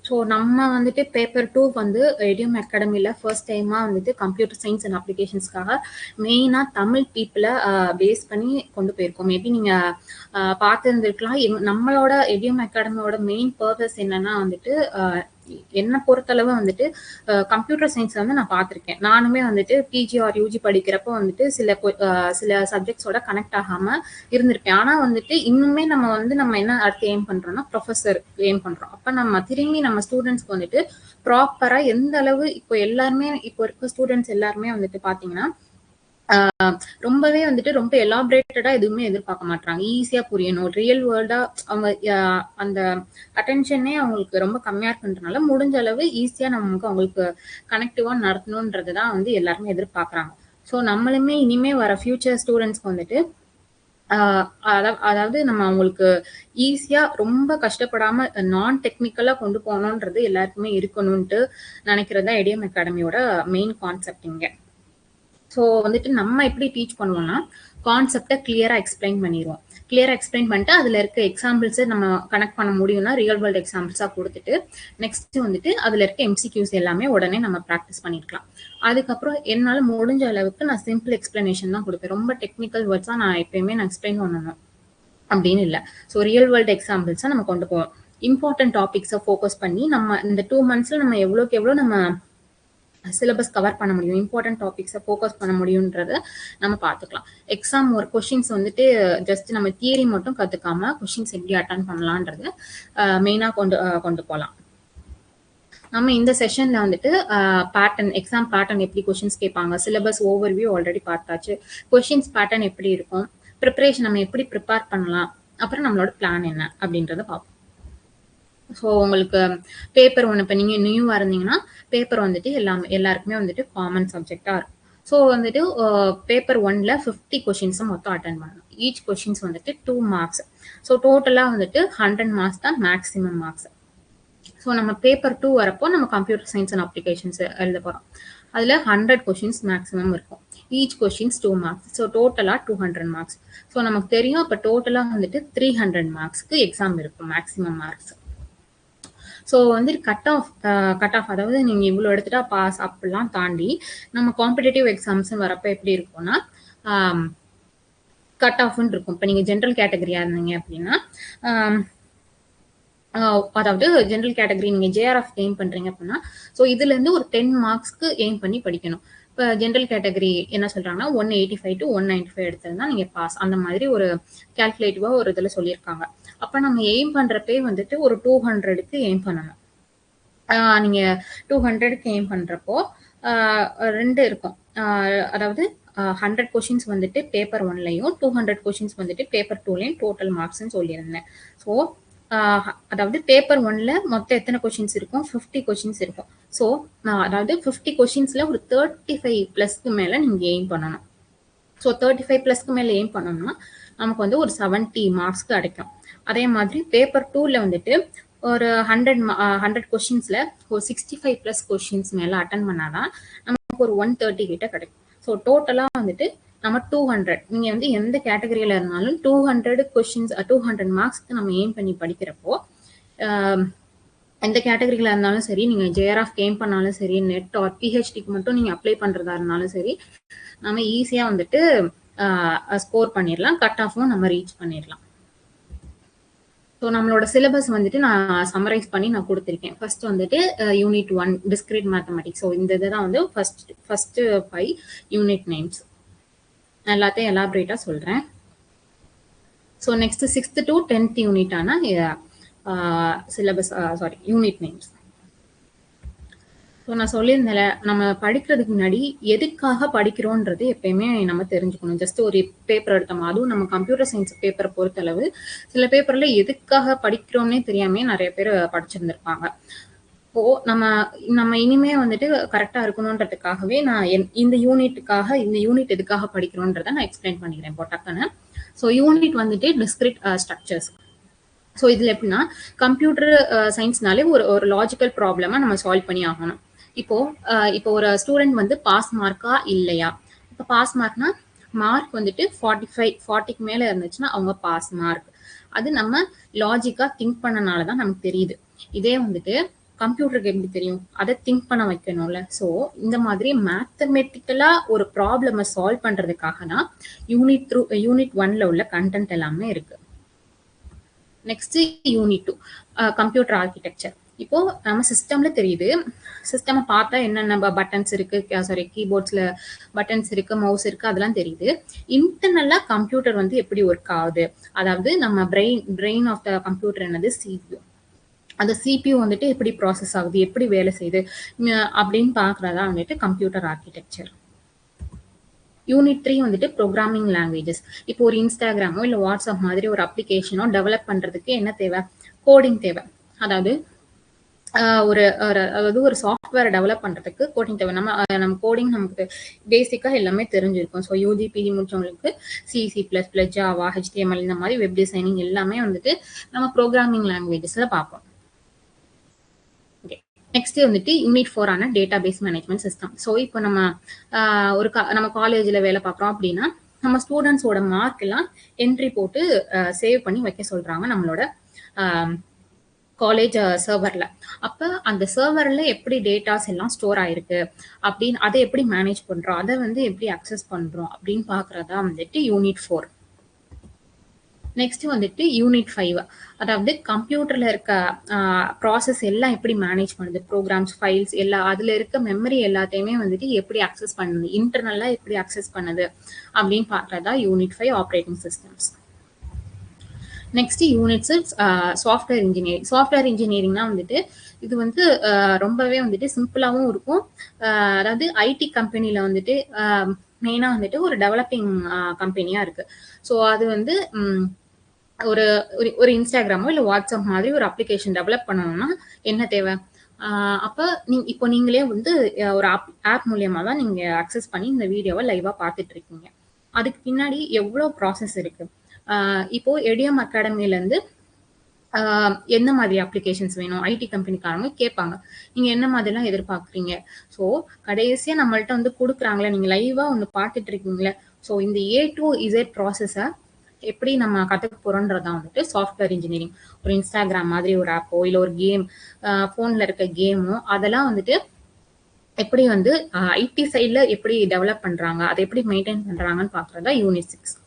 ஸோ நம்ம வந்துட்டு பேப்பர் 2 வந்து எடியூம் அகாடமியில் ஃபர்ஸ்ட் டைமாக வந்துட்டு கம்ப்யூட்டர் சயின்ஸ் அண்ட் அப்ளிகேஷன்ஸ்க்காக மெயினாக தமிழ் பீப்புளை பேஸ் பண்ணி கொண்டு போயிருக்கோம். மேபி நீங்கள் பார்த்துருந்துருக்கலாம். நம்மளோட எடியூம் அகாடமியோட மெயின் பர்பஸ் என்னன்னா வந்துட்டு என்ன பொறுத்தளவு வந்துட்டு கம்ப்யூட்டர் சயின்ஸ் வந்து நான் பார்த்துருக்கேன். நானுமே வந்துட்டு பிஜி ஆர் யூஜி படிக்கிறப்போ வந்துட்டு சில சப்ஜெக்ட்ஸோட கனெக்ட் ஆகாம இருந்திருப்பேன். ஆனா வந்துட்டு இன்னுமே நம்ம என்ன அடுத்து எய்ம் பண்றோம்னா ப்ரொஃபஸர் எய்ம் பண்றோம். அப்ப நம்ம திரும்பி நம்ம ஸ்டூடெண்ட்ஸ்க்கு வந்துட்டு ப்ராப்பரா எந்த அளவு இப்போ இருக்க ஸ்டூடெண்ட்ஸ் எல்லாருமே வந்துட்டு பாத்தீங்கன்னா ரொம்பவே வந்துட்டு ரொம்ப எலாபரேட்டடா எதுவுமே எதிர்பார்க்க மாட்டாங்க. ஈஸியா புரியணும், ரியல் வேர்ல்டா அவங்க அந்த அட்டென்ஷனே அவங்களுக்கு ரொம்ப கம்மியா இருக்குன்றனால முடிஞ்ச அளவு ஈஸியா நமக்கு அவங்களுக்கு கனெக்டிவா நடத்தணும்ன்றதுதான் வந்து எல்லாருமே எதிர்பார்க்கறாங்க. ஸோ நம்மளுமே இனிமே வர ஃபியூச்சர் ஸ்டூடெண்ட்ஸ்க்கு வந்துட்டு அதாவது நம்ம அவங்களுக்கு ஈஸியா ரொம்ப கஷ்டப்படாம நான் டெக்னிக்கலா கொண்டு போகணுன்றது எல்லாருக்குமே இருக்கணும்ட்டு நினைக்கிறதா EDM அகாடமியோட மெயின் கான்செப்ட் இங்க. ஸோ வந்துட்டு நம்ம எப்படி டீச் பண்ணுவோம்னா கான்செப்டை கிளியரா எக்ஸ்பிளைன் பண்ணிடுவோம். கிளியரா எக்ஸ்பிளைன் பண்ணிட்டு அதுல இருக்க எக்ஸாம்பிள்ஸை நம்ம கனெக்ட் பண்ண முடியும்னா ரியல் வேர்ல்டு எக்ஸாம்பிள்ஸா கொடுத்துட்டு நெக்ஸ்ட் வந்துட்டு அதுல இருக்க எம்சிக்யூஸ் எல்லாமே உடனே நம்ம ப்ராக்டிஸ் பண்ணிருக்கலாம். அதுக்கப்புறம் என்னால முடிஞ்ச அளவுக்கு நான் சிம்பிள் எக்ஸ்பிளனேஷன் தான் கொடுப்பேன். ரொம்ப டெக்னிக்கல் வேர்ட்ஸா நான் எப்பயுமே நான் எக்ஸ்பிளைன் பண்ணணும் அப்படின்னு இல்லை. ஸோ ரியல் வேர்ல்டு எக்ஸாம்பிள்ஸை நம்ம கொண்டு போவோம். இம்பார்ட்டன்ட் டாபிக்ஸை ஃபோக்கஸ் பண்ணி நம்ம இந்த 2 monthsல நம்ம எவ்வளோக்கு எவ்வளோ நம்ம சிலபஸ் கவர் பண்ண முடியும், இம்பார்ட்டன்ட் டாபிக்ஸை ஃபோக்கஸ் பண்ண முடியுன்றத நம்ம பார்த்துக்கலாம். எக்ஸாம் ஒரு கொஷின்ஸ் வந்துட்டு ஜஸ்ட் நம்ம தியரி மட்டும் கற்றுக்காம கொஷின்ஸ் எப்படி அட்டன் பண்ணலான்றது மெயினாக கொண்டு போகலாம். நம்ம இந்த செஷன்ல வந்துட்டு பேட்டர்ன், எக்ஸாம் பேட்டர்ன் எப்படி கொஷின்ஸ் கேட்பாங்க, சிலபஸ் ஓவர்வியூ ஆல்ரெடி பார்த்தாச்சு, கொஷின்ஸ் பேட்டர்ன் எப்படி இருக்கும், ப்ரிப்பரேஷன் நம்ம எப்படி ப்ரிப்பேர் பண்ணலாம், அப்புறம் நம்மளோட பிளான் என்ன அப்படின்றத பார்ப்போம். ஸோ உங்களுக்கு பேப்பர் ஒன்று இப்போ நீங்கள் நியூவாக இருந்தீங்கன்னா பேப்பர் வந்துட்டு எல்லாருக்குமே வந்துட்டு காமன் சப்ஜெக்டாக இருக்கும். ஸோ வந்துட்டு பேப்பர் 1ல 50 கொஷின்ஸை மொத்தம் அட்டன் பண்ணணும். ஈச் கொஷின்ஸ் வந்துட்டு 2 marks. ஸோ டோட்டலாக வந்துட்டு 100 marks தான் மேக்ஸிமம் மார்க்ஸ். ஸோ நம்ம பேப்பர் 2 வரப்போ நம்ம கம்ப்யூட்டர் சயின்ஸ் அண்ட் அப்ளிகேஷன்ஸ் எழுத போகிறோம். அதில் 100 கொஷின்ஸ் மேக்ஸிமம் இருக்கும். Each questions 2 marks. ஸோ டோட்டலாக 200 marks. ஸோ நமக்கு தெரியும் இப்போ டோட்டலாக வந்துட்டு 300 marksக்கு எக்ஸாம் இருக்கும் மேக்ஸிமம் மார்க்ஸ். ஸோ வந்து கட் ஆஃப் அதாவது நீங்கள் இவ்வளோ எடுத்துட்டா பாஸ் அப்படிலாம் தாண்டி நம்ம காம்படிட்டிவ் எக்ஸாம்ஸ் வரப்போ எப்படி இருக்கும்னா கட் ஆஃப்னு இருக்கும். இப்போ நீங்கள் ஜென்ரல் கேட்டகரியாக இருந்தீங்க அப்படின்னா அதாவது ஜென்ரல் கேட்டகரி நீங்கள் ஜேஆர்எஃப் எய்ம் பண்ணுறீங்க அப்படின்னா ஸோ இதுலேருந்து ஒரு 10 marksக்கு எய்ம் பண்ணி படிக்கணும். இப்போ ஜென்ரல் கேட்டகரி என்ன சொல்கிறாங்கன்னா 185 to 195 எடுத்ததுன்னா நீங்கள் பாஸ், அந்த மாதிரி ஒரு கேல்குலேட்டிவாக ஒரு இதில் சொல்லியிருக்காங்க. அப்போ நம்ம எய்ம் பண்ணுறப்பே வந்துட்டு ஒரு 200க்கு எய்ம் பண்ணணும். நீங்கள் 200க்கு எய்ம் பண்ணுறப்போ 2 இருக்கும். அதாவது 100 கொஷின்ஸ் வந்துட்டு பேப்பர் 1லையும் 200 கொஷின்ஸ் வந்துட்டு பேப்பர் 2லையும் டோட்டல் மார்க்ஸ்ன்னு சொல்லியிருந்தேன். ஸோ அதாவது பேப்பர் 1ல மொத்தம் எத்தனை கொஷின்ஸ் இருக்கும், 50 கொஷின்ஸ் இருக்கும். ஸோ அதாவது 50 கொஷின்ஸ்ல ஒரு 35+ மேலே நீங்கள் எய்ம் பண்ணணும். ஸோ 35+ மேலே எய்ம் பண்ணணும்னா நமக்கு வந்து ஒரு 70 மார்க்ஸ்க்கு கிடைக்கும். அதே மாதிரி பேப்பர் 2ல வந்துட்டு ஒரு 100 கொஷின்ஸ்ல ஒரு 65+ கொஷின்ஸ் மேலே அட்டன் பண்ணாதான் நமக்கு ஒரு 130 கிட்ட கிடைக்கும். ஸோ டோட்டலாக வந்துட்டு நம்ம 200, நீங்கள் வந்து எந்த கேட்டகரியில் இருந்தாலும் 200 கொஷின்ஸ் 200 மார்க்ஸ்க்கு நம்ம எய்ம் பண்ணி படிக்கிறப்போ எந்த கேட்டகரியில் இருந்தாலும் சரி, நீங்கள் ஜேஆர்எஃப் எய்ம் பண்ணாலும் சரி, நெட் ஆர் பிஹெச்டிக்கு மட்டும் நீங்கள் அப்ளை பண்ணுறதா இருந்தாலும் சரி, நம்ம ஈஸியாக வந்துட்டு ஸ்கோர் பண்ணிடலாம், கட் ஆஃபும் நம்ம ரீச் பண்ணிடலாம். ஸோ நம்மளோட சிலபஸ் வந்துட்டு நான் சம்மரைஸ் பண்ணி நான் கொடுத்துருக்கேன். ஃபர்ஸ்ட் வந்துட்டு யூனிட் 1 டிஸ்கிரீட் மேத்தமெட்டிக்ஸ். ஸோ இந்த இதுதான் வந்து ஃபர்ஸ்ட் 5 யூனிட் நேம்ஸ். எல்லாத்தையும் எலாபரேட்டாக சொல்கிறேன். So next 6th to 10th யூனிட்டான சிலபஸ் யூனிட் நேம்ஸ். ஸோ நான் சொல்லியிருந்தேன்ல, நம்ம படிக்கிறதுக்கு முன்னாடி எதுக்காக படிக்கிறோன்றது எப்பயுமே நம்ம தெரிஞ்சுக்கணும். ஜஸ்ட் ஒரு பேப்பர் எடுத்தோம், அதுவும் நம்ம கம்ப்யூட்டர் சயின்ஸ் பேப்பரை பொறுத்தளவு சில பேப்பர்ல எதுக்காக படிக்கிறோன்னே தெரியாமே நிறைய பேர் படிச்சிருந்திருப்பாங்க. இப்போ நம்ம இனிமே வந்துட்டு கரெக்டா இருக்கணும்ன்றதுக்காகவே நான் இந்த யூனிட் எதுக்காக படிக்கிறோன்றதை நான் எக்ஸ்பிளைன் பண்ணிக்கிறேன் இப்போ டக்குன்னு. ஸோ யூனிட் வந்துட்டு டிஸ்கிரீட் ஸ்ட்ரக்சர்ஸ். ஸோ இதுல எப்படின்னா கம்ப்யூட்டர் சயின்ஸ்னாலே ஒரு லாஜிக்கல் ப்ராப்ளமா நம்ம சால்வ் பண்ணி ஆகணும். இப்போ ஒரு ஸ்டூடெண்ட் வந்து பாஸ் மார்க்கா இல்லையா? இப்போ பாஸ் மார்க்னா மார்க் வந்துட்டு 40க்கு மேல இருந்துச்சுன்னா அவங்க பாஸ் மார்க். அது நம்ம லாஜிக்கா திங்க் பண்ணனால தான் நமக்கு தெரியுது. இதே வந்துட்டு கம்ப்யூட்டருக்கு எப்படி தெரியும்? அதை திங்க் பண்ண வைக்கணும்ல. ஸோ இந்த மாதிரி மேத்தமெட்டிக்கலா ஒரு ப்ராப்ளமை சால்வ் பண்றதுக்காக தான் யூனிட் 1ல உள்ள கண்டென்ட் எல்லாமே இருக்கு. Next unit 2 computer architecture. இப்போ நம்ம சிஸ்டம்ல தெரியுது. சிஸ்டம் பார்த்தா என்னென்ன பட்டன்ஸ் இருக்கு, சாரி கீபோர்ட்ஸ்ல பட்டன்ஸ் இருக்கு, மவுஸ் இருக்கு, அதெல்லாம் தெரியுது. இன்டர்னலா கம்ப்யூட்டர் வந்து எப்படி ஒர்க் ஆகுது, அதாவது நம்ம பிரெயின் ஆஃப் த கம்ப்யூட்டர் என்னது CPU. அந்த CPU வந்துட்டு எப்படி ப்ராசஸ் ஆகுது, எப்படி வேலை செய்யுது அப்படின்னு பார்க்கறதா வந்துட்டு கம்ப்யூட்டர் ஆர்கிடெக்சர். யூனிட் 3 வந்துட்டு ப்ரோக்ராமிங் லாங்குவேஜஸ். இப்போ ஒரு இன்ஸ்டாகிராமோ இல்லை வாட்ஸ்அப் மாதிரி ஒரு அப்ளிகேஷனோ டெவலப் பண்றதுக்கு என்ன தேவை, கோடிங் தேவை. அதாவது ஒரு சாஃப்ட்வேரை டெவலப் பண்றதுக்கு கோடிங் தேவை. நம்ம கோடிங் நமக்கு பேசிக்கா எல்லாமே தெரிஞ்சிருக்கும். ஸோ யூஜி பிஜி முடிச்சவங்களுக்கு C++, ஜாவா, HTML இந்த மாதிரி வெப் டிசைனிங் எல்லாமே வந்துட்டு நம்ம ப்ரோக்ராமிங் லாங்குவேஜஸ்ல பார்ப்போம். நெக்ஸ்ட் வந்துட்டு யூனிட் 4 ஆன database management system. So இப்போ நம்ம காலேஜில் வேலை பார்க்குறோம் அப்படின்னா நம்ம ஸ்டூடெண்ட்ஸோட மார்க் எல்லாம் என்ட்ரி போட்டு சேவ் பண்ணி வைக்க சொல்றாங்க நம்மளோட காலேஜ் சர்வர்ல. அப்ப அந்த சர்வர்ல எப்படி டேட்டாஸ் எல்லாம் ஸ்டோர் ஆயிருக்கு அப்படின்னு அதை எப்படி மேனேஜ் பண்றோம், அதை வந்து எப்படி அக்சஸ் பண்றோம் அப்படின்னு பாக்குறதா வந்துட்டு யூனிட் 4. நெக்ஸ்ட் வந்துட்டு யூனிட் 5, அதாவது கம்ப்யூட்டர்ல இருக்க ப்ராசஸ் எல்லாம் எப்படி மேனேஜ் பண்ணுது, ப்ரோக்ராம்ஸ், ஃபைல்ஸ் எல்லாம் அதுல இருக்க மெமரி எல்லாத்தையுமே வந்துட்டு எப்படி அக்சஸ் பண்ணுது, இன்டர்னலா எப்படி அக்சஸ் பண்ணுது அப்படின்னு பாக்குறதா unit 5 operating systems. Next unit 6 software engineering. Software இன்ஜினியரிங்னா வந்துட்டு இது வந்து ரொம்பவே வந்துட்டு சிம்பிளாகவும் இருக்கும். அதாவது ஐடி கம்பெனில வந்துட்டு மெயினா வந்துட்டு ஒரு டெவலப்பிங் கம்பெனியா இருக்கு. ஸோ அது வந்து ஒரு இன்ஸ்டாகிராமோ இல்லை வாட்ஸ்அப் மாதிரி ஒரு அப்ளிகேஷன் டெவலப் பண்ணணும்னா என்ன தேவை, அப்போ இப்போ நீங்களே வந்து ஒரு ஆப் மூலியமா தான் நீங்க அக்சஸ் பண்ணி இந்த வீடியோவை லைவா பார்த்துட்டு இருக்கீங்க. அதுக்கு பின்னாடி எவ்வளோ ப்ராசஸ் இருக்கு. இப்போ எடிஎம் அகாடமில இருந்து என்ன மாதிரி அப்ளிகேஷன்ஸ் வேணும், ஐடி கம்பெனிக்காரங்க கேட்பாங்க, நீங்க என்ன மாதிரிலாம் எதிர்பார்க்குறீங்க. ஸோ கடைசியா நம்மள்ட்ட வந்து கொடுக்குறாங்களே, நீங்க லைவா ஒன்று பார்த்துட்டு இருக்கீங்களே. ஸோ இந்த A to Z ப்ராசஸை எப்படி நம்ம கற்றுக்க போறோன்றதான் வந்துட்டு சாஃப்ட்வேர் இன்ஜினியரிங். ஒரு இன்ஸ்டாகிராம் மாதிரி ஒரு ஆப்போ இல்லை ஒரு கேம், ஃபோன்ல இருக்க கேமோ அதெல்லாம் வந்துட்டு எப்படி வந்து ஐடி சைட்ல எப்படி டெவலப் பண்றாங்க, அதை எப்படி மெயின்டைன் பண்றாங்கன்னு பாக்குறதா யூனிட் 6.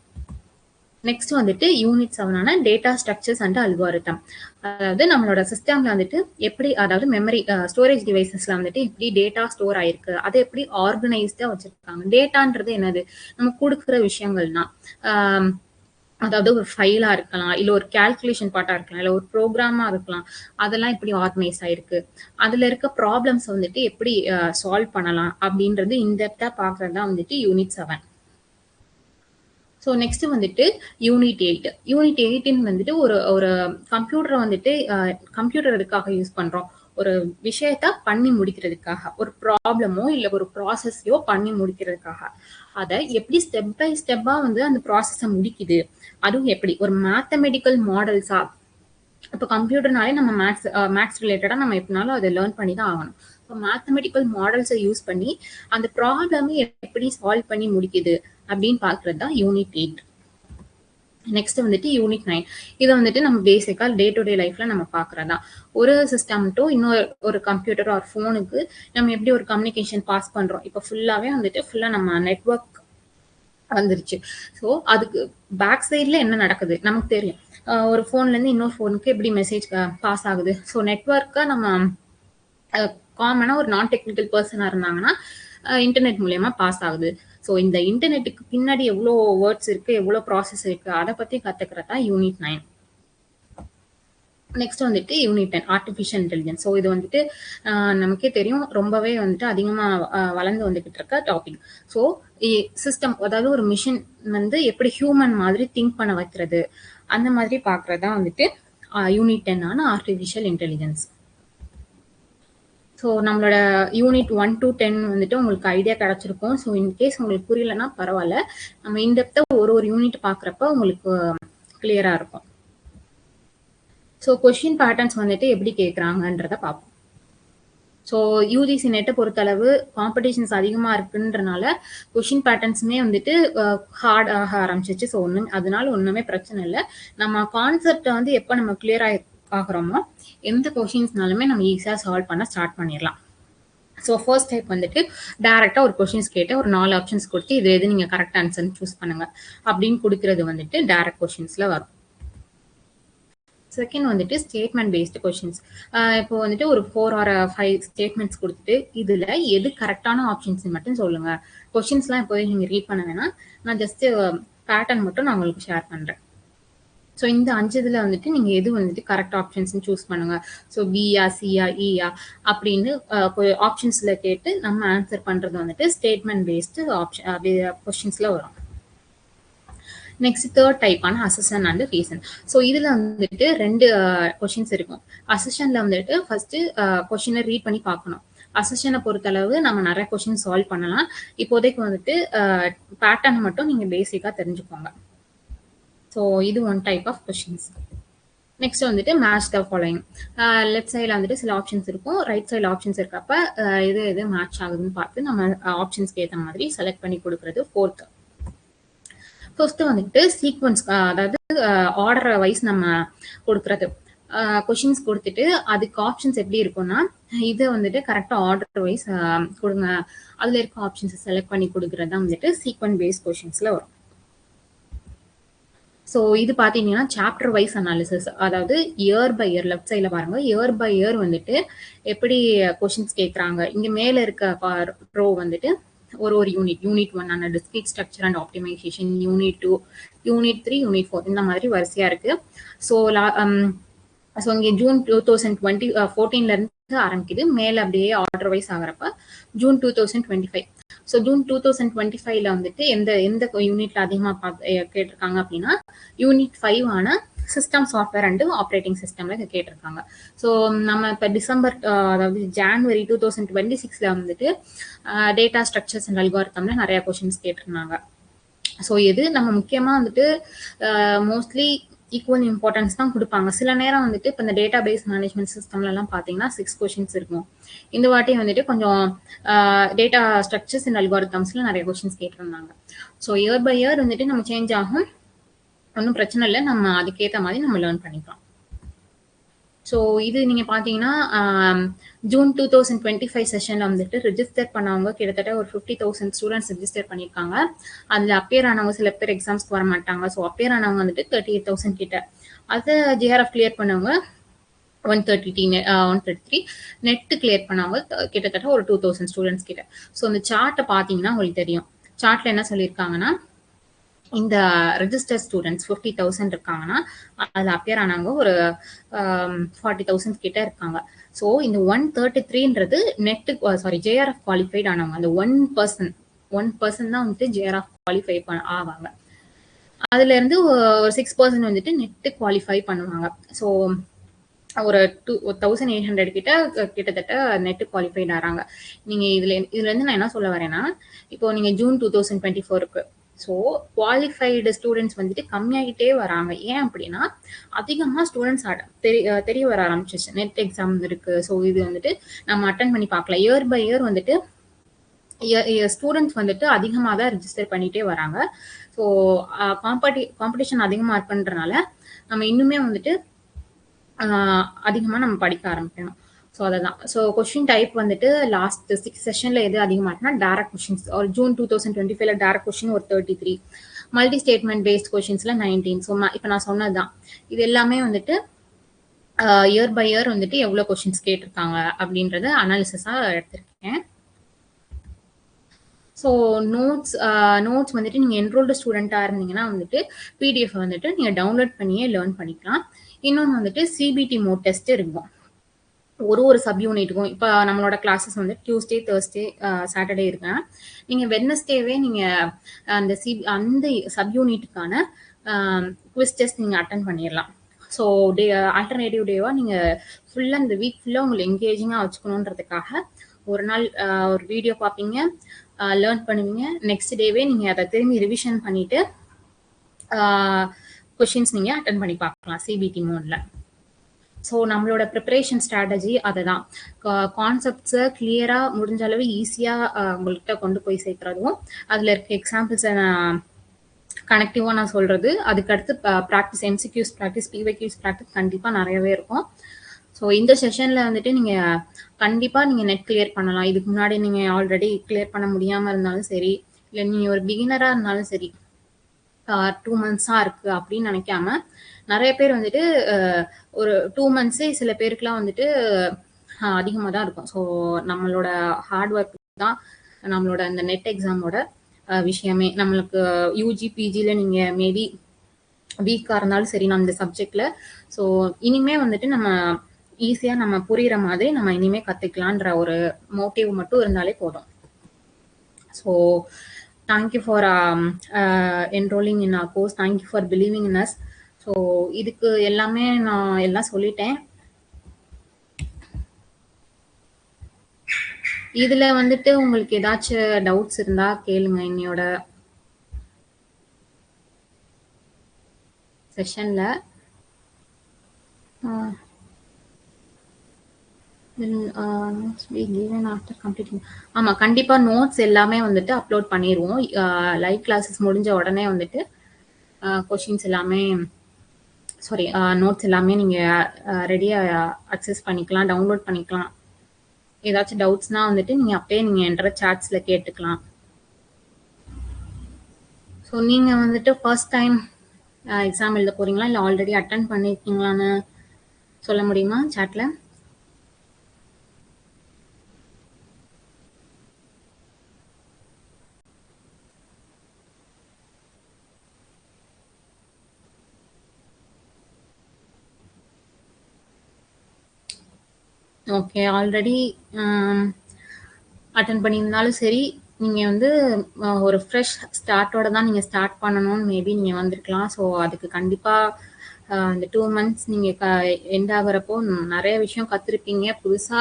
நெக்ஸ்ட் வந்துட்டு யூனிட் 7 ஆன டேட்டா ஸ்ட்ரக்சர்ஸ் அண்ட் அல்காரிதம். அதாவது நம்மளோட சிஸ்டம்ல வந்துட்டு எப்படி, அதாவது மெமரி ஸ்டோரேஜ் டிவைசஸ்ல வந்துட்டு எப்படி டேட்டா ஸ்டோர் ஆயிருக்கு, அதை எப்படி ஆர்கனைஸ்டா வச்சிருக்காங்க. டேட்டான்றது என்னது, நம்ம கொடுக்குற விஷயங்கள்னா அதாவது ஒரு ஃபைலா இருக்கலாம், இல்ல ஒரு கால்குலேஷன் பார்ட்டா இருக்கலாம், இல்ல ஒரு ப்ரோக்ராமா இருக்கலாம். அதெல்லாம் எப்படி ஆர்கனைஸ் ஆயிருக்கு, அதுல இருக்க ப்ராப்ளம்ஸ் வந்துட்டு எப்படி சால்வ் பண்ணலாம் அப்படின்றது இன்டெப்தா பாக்குறது தான் வந்துட்டு யூனிட் 7. ஸோ நெக்ஸ்ட் வந்துட்டு யூனிட் 8. யூனிட் 8 வந்துட்டு ஒரு கம்ப்யூட்டரை வந்துட்டு கம்ப்யூட்டர் எதுக்காக யூஸ் பண்றோம், ஒரு விஷயத்த பண்ணி முடிக்கிறதுக்காக, ஒரு ப்ராப்ளமோ இல்லை ஒரு ப்ராசஸையோ பண்ணி முடிக்கிறதுக்காக. அதை எப்படி ஸ்டெப் பை ஸ்டெப்பா வந்து அந்த ப்ராசஸை முடிக்குது, அதுவும் எப்படி ஒரு மேத்தமெட்டிக்கல் மாடல்ஸா. இப்போ கம்ப்யூட்டர்னாலே நம்ம மேக்ஸ் ரிலேட்டடா நம்ம எப்படினாலும் அதை லேர்ன் பண்ணி தான் ஆகணும். இப்போ மேத்தமெட்டிக்கல் மாடல்ஸை யூஸ் பண்ணி அந்த ப்ராப்ளமே எப்படி சால்வ் பண்ணி முடிக்குது அப்படின்னு பாக்குறது தான் யூனிட் 8. நெக்ஸ்ட் வந்துட்டு யூனிட் 9. இதை வந்துட்டு நம்ம பேசிக்கா டே டு டே லைஃப்ல நம்ம பாக்குறதா. ஒரு சிஸ்டம் டு இன்னொரு கம்ப்யூட்டர் ஒரு ஃபோனுக்கு நம்ம எப்படி ஒரு கம்யூனிகேஷன் பாஸ் பண்றோம். இப்போ ஃபுல்லாவே வந்துட்டு ஃபுல்லா நம்ம நெட்வொர்க் வந்துருச்சு. ஸோ அதுக்கு பேக் சைட்ல என்ன நடக்குது நமக்கு தெரியும். ஒரு ஃபோன்ல இருந்து இன்னொரு ஃபோனுக்கு எப்படி மெசேஜ் பாஸ் ஆகுது. ஸோ நெட்வொர்க்கை நம்ம காமனா ஒரு நான் டெக்னிக்கல் பர்சனா இருந்தாங்கன்னா இன்டர்நெட் மூலியமா பாஸ் ஆகுது. ஸோ இந்த இன்டர்நெட்டுக்கு பின்னாடி எவ்வளோ வேர்ட்ஸ் இருக்கு, எவ்வளோ ப்ராசஸ் இருக்கு, அதை பத்தி கத்துக்கிறதா யூனிட் 9. நெக்ஸ்ட் வந்துட்டு யூனிட் 10 ஆர்டிஃபிஷியல் இன்டெலிஜென்ஸ். ஸோ இது வந்துட்டு நமக்கே தெரியும், ரொம்பவே வந்துட்டு அதிகமா வளர்ந்து வந்துகிட்டு இருக்க டாபிக். ஸோ சிஸ்டம், அதாவது ஒரு மிஷின் வந்து எப்படி ஹியூமன் மாதிரி திங்க் பண்ண வைக்கிறது, அந்த மாதிரி பாக்குறதா வந்துட்டு யூனிட் 10 ஆன ஆர்டிஃபிஷியல் இன்டெலிஜென்ஸ். ஸோ நம்மளோட யூனிட் 1 to 10 வந்துட்டு உங்களுக்கு ஐடியா கிடைச்சிருக்கும். ஸோ இன்கேஸ் உங்களுக்கு புரியலன்னா பரவாயில்ல, நம்ம இன்டெப்தா ஒரு யூனிட் பாக்குறப்ப உங்களுக்கு கிளியரா இருக்கும். ஸோ கொஸ்டின் பேட்டர்ன்ஸ் வந்துட்டு எப்படி கேட்குறாங்கன்றத பார்ப்போம். ஸோ யூஜிசி நெட்டை பொறுத்தளவு காம்படிஷன்ஸ் அதிகமாக இருக்குன்றனால கொஷின் பேட்டர்ன்ஸுமே வந்துட்டு ஹார்ட் ஆக ஆரம்பிச்சிச்சு. ஸோ அதனால ஒன்றுமே பிரச்சனை இல்லை. நம்ம கான்செப்டை வந்து எப்போ நம்ம கிளியர் ஆகிறோமோ எந்த கொஷின்ஸ்னாலுமே நம்ம ஈஸியாக சால்வ் பண்ண ஸ்டார்ட் பண்ணிடலாம். ஸோ ஃபர்ஸ்ட் டைப் வந்துட்டு டேரெக்டாக ஒரு கொஷின்ஸ் கேட்டு ஒரு 4 ஆப்ஷன்ஸ் கொடுத்து இது எது நீங்கள் கரெக்ட் ஆன்சர்னு சூஸ் பண்ணுங்க அப்படின்னு கொடுக்கறது வந்துட்டு டேரக்ட் கொஷின்ஸில் வரும். செகண்ட் வந்துட்டு ஸ்டேட்மெண்ட் பேஸ்டு கொஷின்ஸ். இப்போ வந்துட்டு ஒரு 4 ஆர் 5 ஸ்டேட்மெண்ட்ஸ் கொடுத்துட்டு இதுல எது கரெக்டான ஆப்ஷன்ஸ் மட்டும் சொல்லுங்க. கொஷின்ஸ்லாம் இப்போதைக்கு நீங்க ரீட் பண்ண வேணாம். நான் ஜஸ்ட் பேட்டர்ன் மட்டும் நான் உங்களுக்கு ஷேர் பண்றேன். ஸோ இந்த 5 இதுல வந்துட்டு நீங்க எது வந்துட்டு கரெக்ட் ஆப்ஷன்ஸ் சூஸ் பண்ணுங்க. ஸோ பியா, சியா, இயா அப்படின்னு ஆப்ஷன்ஸ்ல கேட்டு நம்ம ஆன்சர் பண்றது வந்துட்டு ஸ்டேட்மெண்ட் பேஸ்டு ஆப்ஷன் கொஸ்டின்ஸ்ல வரும். நெக்ஸ்ட் தேர்ட் டைப்பான அசஷன் அண்ட் ரீசன். ஸோ இதுல வந்துட்டு 2 கொஸ்டின்ஸ் இருக்கும். அசஷன்ல வந்துட்டு ஃபர்ஸ்ட் கொஸ்டினை ரீட் பண்ணி பார்க்கணும். அசஷனை பொறுத்தளவு நம்ம நிறைய கொஸ்டின் சால்வ் பண்ணலாம். இப்போதைக்கு வந்துட்டு பேட்டர்ன் மட்டும் நீங்க பேசிக்கா தெரிஞ்சுக்கோங்க. ஸோ இது one type of questions. Next வந்துட்டு மேட்ச் த ஃபாலோயிங். லெஃப்ட் சைடில் வந்துட்டு சில ஆப்ஷன்ஸ் இருக்கும், ரைட் சைடில் ஆப்ஷன்ஸ் இருக்கப்ப எது மேட்ச் ஆகுதுன்னு பார்த்து நம்ம ஆப்ஷன்ஸ்க்கு ஏற்ற மாதிரி செலக்ட் பண்ணி கொடுக்குறது ஃபோர்த். ஃபிஃப்த் வந்துட்டு சீக்வன்ஸ், அதாவது ஆர்டர் வைஸ் நம்ம கொடுக்குறது. கொஷின்ஸ் கொடுத்துட்டு அதுக்கு ஆப்ஷன்ஸ் எப்படி இருக்கும்னா, இதை வந்துட்டு கரெக்டாக ஆர்டர் வைஸ் கொடுங்க, அதில் இருக்க ஆப்ஷன்ஸை செலக்ட் பண்ணி கொடுக்குறது தான் வந்துட்டு சீக்வன்ஸ் பேஸ் கொஷின்ஸில் வரும். ஸோ இது பார்த்தீங்கன்னா சாப்டர் வைஸ் அனாலிசிஸ், அதாவது இயர் பை இயர். லெஃப்ட் சைடில் பாருங்க, இயர் பை இயர் வந்துட்டு எப்படி கொஷின்ஸ் கேட்குறாங்க. இங்கே மேலே இருக்க ரோ வந்துட்டு ஒரு யூனிட் 1 ஆன discrete structure and optimisation, unit 2, unit 3, unit 4 இந்த மாதிரி வரிசையா இருக்கு. ஸோ இங்கே ஜூன் 2014 இருந்து ஆரம்பிக்குது, மேலே அப்படியே ஆர்டர் வைஸ் ஆகிறப்ப ஜூன் 2025. ஸோ ஜூன் 2025ல வந்துட்டு எந்த யூனிட்ல அதிகமாக கேட்டிருக்காங்க அப்படின்னா யூனிட் 5 ஆன சிஸ்டம் சாஃப்ட்வேர் அண்ட் ஆப்ரேட்டிங் சிஸ்டம்ல கேட்டிருக்காங்க. ஸோ நம்ம இப்போ டிசம்பர், அதாவது ஜான்வரி 2026ல வந்துட்டு டேட்டா ஸ்ட்ரக்சர்ஸ் அண்ட் அல்காரிதம்ல நிறைய கொஸ்டின்ஸ் கேட்டிருந்தாங்க. ஸோ இது நம்ம முக்கியமாக வந்துட்டு மோஸ்ட்லி ஈக்குவல் இம்பார்ட்டன்ஸ் தான் கொடுப்பாங்க. சில நேரம் வந்துட்டு இப்போ இந்த டேட்டா பேஸ் மேனேஜ்மெண்ட் சிஸ்டம்லாம் பார்த்தீங்கன்னா 6 கொஸ்டின்ஸ் இருக்கும். இந்த வாட்டி வந்துட்டு கொஞ்சம் டேட்டா ஸ்ட்ரக்சர்ஸ் அண்ட் அல்காரிதம்ஸ்ல நிறைய கொஸ்டின்ஸ் கேட்டிருந்தாங்க. ஸோ இயர் பை இயர் வந்துட்டு நம்ம சேஞ்ச் ஆகும், ஒன்றும் பிரச்சனை இல்லை, நம்ம அதுக்கேற்ற மாதிரி நம்ம லேர்ன் பண்ணிக்கலாம். ஸோ இது நீங்கள் பார்த்தீங்கன்னா ஜூன் 2025 செஷனில் வந்துட்டு ரிஜிஸ்டர் பண்ணவங்க கிட்டத்தட்ட ஒரு 50,000 ஸ்டூடெண்ட்ஸ் ரிஜிஸ்டர் பண்ணியிருக்காங்க. அதில் அப்பியர் ஆனவங்க சில பேர் எக்ஸாம்ஸ்க்கு வர மாட்டாங்க. ஸோ அப்பியர் ஆனவங்க வந்துட்டு 38,000 கிட்ட. அதை ஜிஆர்எஃப் கிளியர் பண்ணவங்க 133, நெட் கிளியர் பண்ணவங்க கிட்டத்தட்ட ஒரு 2,000 ஸ்டூடெண்ட்ஸ் கிட்ட. ஸோ இந்த சார்ட்டை பார்த்தீங்கன்னா உங்களுக்கு தெரியும். சார்ட்ல என்ன சொல்லியிருக்காங்கன்னா, இந்த ரெஜிஸ்டர் ஸ்டூடெண்ட்ஸ் 50,000 இருக்காங்கன்னா அதில் அப்பியர் ஆனவங்க ஒரு 40,000 கிட்ட இருக்காங்க. ஸோ இந்த 133ன்றது ஜேஆர்எஃப் குவாலிஃபைட் ஆனவங்க. அந்த 1% தான் வந்துட்டு ஜேஆர்எஃப் குவாலிஃபை ஆவாங்க. அதுல இருந்து ஒரு 6% வந்துட்டு நெட் குவாலிஃபை பண்ணுவாங்க. ஸோ ஒரு 1800 கிட்டத்தட்ட நெட் குவாலிஃபைட் ஆறாங்க. நீங்க இதுல இருந்து நான் என்ன சொல்ல வரேன்னா, இப்போ நீங்க ஜூன் 2024க்கு ஸோ குவாலிஃபைடு ஸ்டூடெண்ட்ஸ் வந்துட்டு கம்மியாகிட்டே வராங்க. ஏன் அப்படின்னா அதிகமாக ஸ்டூடெண்ட்ஸ் தெரிய வர ஆரம்பிச்சிச்சு, நெட் எக்ஸாம் இருக்கு. ஸோ இது வந்துட்டு நம்ம அட்டன் பண்ணி பார்க்கலாம். இயர் பை இயர் வந்துட்டு ஸ்டூடெண்ட்ஸ் வந்துட்டு அதிகமாக தான் ரிஜிஸ்டர் பண்ணிட்டே வராங்க. ஸோ காம்படிஷன் அதிகமாக இருக்குன்றனால நம்ம இன்னுமே வந்துட்டு அதிகமாக நம்ம படிக்க ஆரம்பிக்கணும். ஸோ அதுதான். ஸோ கொஸ்டின் டைப் வந்துட்டு லாஸ்ட் 6 செஷன்ல எது அதிகமாக இருக்குன்னா டேரக்ட் கொஸ்டின்ஸ். ஒரு ஜூன் 2025ல டேரக்ட் கொஸ்டின் ஒரு 33, மல்டி ஸ்டேட்மெண்ட் பேஸ்ட் கொஸ்டின்ஸ்ல 19. ஸோ இப்போ நான் சொன்னதுதான். இது எல்லாமே வந்துட்டு இயர் பை இயர் வந்துட்டு எவ்வளோ கொஸ்டின்ஸ் கேட்டிருக்காங்க அப்படின்றத அனாலிசிஸாக எடுத்திருக்கேன். ஸோ நோட்ஸ் வந்துட்டு நீங்கள் என்ரோல்டு ஸ்டூடெண்ட்டாக இருந்தீங்கன்னா வந்துட்டு பிடிஎஃப் வந்துட்டு நீங்கள் டவுன்லோட் பண்ணியே லேர்ன் பண்ணிக்கலாம். இன்னொன்று வந்துட்டு சிபிடி மோட் டெஸ்ட் இருக்கும் ஒரு சப் யூனிட்டுக்கும். இப்போ நம்மளோட கிளாஸஸ் வந்து டியூஸ்டே, தேர்ஸ்டே, சாட்டர்டே இருக்குன்னா நீங்கள் வெட்னஸ்டேவே நீங்கள் அந்த சப் யூனிட்டுக்கான குவிஸ் டெஸ்ட் நீங்கள் அட்டன் பண்ணிடலாம். ஸோ ஆல்டர்னேட்டிவ் டேவாக நீங்கள் ஃபுல்லாக இந்த வீக் ஃபுல்லாக உங்களை என்கேஜிங்காக வச்சுக்கணுன்றதுக்காக ஒரு நாள் ஒரு வீடியோ பார்ப்பீங்க, லேர்ன் பண்ணுவீங்க. நெக்ஸ்ட் டேவே நீங்கள் அதை திரும்பி ரிவிஷன் பண்ணிவிட்டு கொஷின்ஸ் நீங்கள் அட்டன் பண்ணி பார்க்கலாம் சிபிடி மோடில். ஸோ நம்மளோட ப்ரிப்பரேஷன் ஸ்ட்ராட்டஜி அதை தான், கான்செப்ட்ஸை கிளியராக முடிஞ்ச அளவு ஈஸியாக உங்கள்கிட்ட கொண்டு போய் சேர்க்குறதும், அதில் இருக்க எக்ஸாம்பிள்ஸை நான் கனெக்டிவாக நான் சொல்கிறது, அதுக்கடுத்து practice, MCQs practice, PYQs practice கண்டிப்பாக நிறையவே இருக்கும். ஸோ இந்த செஷனில் வந்துட்டு நீங்கள் கண்டிப்பாக நீங்கள் நெட் கிளியர் பண்ணலாம். இதுக்கு முன்னாடி நீங்கள் ஆல்ரெடி கிளியர் பண்ண முடியாமல் இருந்தாலும் சரி, இல்லை நீங்கள் ஒரு பிகினராக இருந்தாலும் சரி, 2 மந்த்ஸா இருக்கு அப்படின்னு நினைக்காம, நெறைய பேர் வந்துட்டு ஒரு 2 மந்த்ஸே சில பேருக்குலாம் வந்துட்டு அதிகமா தான் இருக்கும். ஸோ நம்மளோட ஹார்ட் ஒர்க் தான் நம்மளோட அந்த நெட் எக்ஸாமோட விஷயமே. நம்மளுக்கு யுஜி, பிஜில நீங்க மேபி வீக்கா இருந்தாலும் சரி நம்ம இந்த சப்ஜெக்ட்ல. ஸோ இனிமே வந்துட்டு நம்ம ஈஸியா நம்ம புரியிற மாதிரி நம்ம இனிமே கத்துக்கலான்ற ஒரு மோட்டிவ் மட்டும் இருந்தாலே போதும். So thank you for enrolling in our course. Thank you for believing in us. So இதுக்கு எல்லாமே நான் எல்லாம் சொல்லிட்டேன். இதுல வந்துட்டு உங்களுக்கு ஏதாச்சும் டவுட்ஸ் இருந்தா கேளுங்க இன்னையோட செஷன்ல. ஆமா கண்டிப்பா நோட்ஸ் எல்லாமே வந்துட்டு அப்லோட் பண்ணிடுவோம். லைவ் கிளாஸஸ் முடிஞ்ச உடனே வந்துட்டு கொஷின்ஸ் எல்லாமே சாரி நோட்ஸ் எல்லாமே நீங்க ரெடியா அக்சஸ் பண்ணிக்கலாம், டவுன்லோட் பண்ணிக்கலாம். ஏதாச்சும் டவுட்ஸ்னா வந்துட்டு நீங்க அப்பயே நீங்க என்ற சாட்ஸ்ல கேட்டுக்கலாம். ஸோ நீங்க வந்துட்டு ஃபர்ஸ்ட் டைம் எக்ஸாம் எழுத போறீங்களா இல்லை ஆல்ரெடி அட்டன் பண்ணிருக்கீங்களான்னு சொல்ல முடியுமா சாட்ல? ஓகே. ஆல்ரெடி அட்டன் பண்ணியிருந்தாலும் சரி, நீங்க வந்து ஒரு ஃப்ரெஷ் ஸ்டார்ட்டோட தான் நீங்க ஸ்டார்ட் பண்ணணும்னு மேபி நீங்க வந்திருக்கலாம். ஸோ அதுக்கு கண்டிப்பா இந்த 2 மந்த்ஸ் நீங்க எண்ட் ஆகுறப்போ நிறைய விஷயம் கத்துருப்பீங்க. புதுசா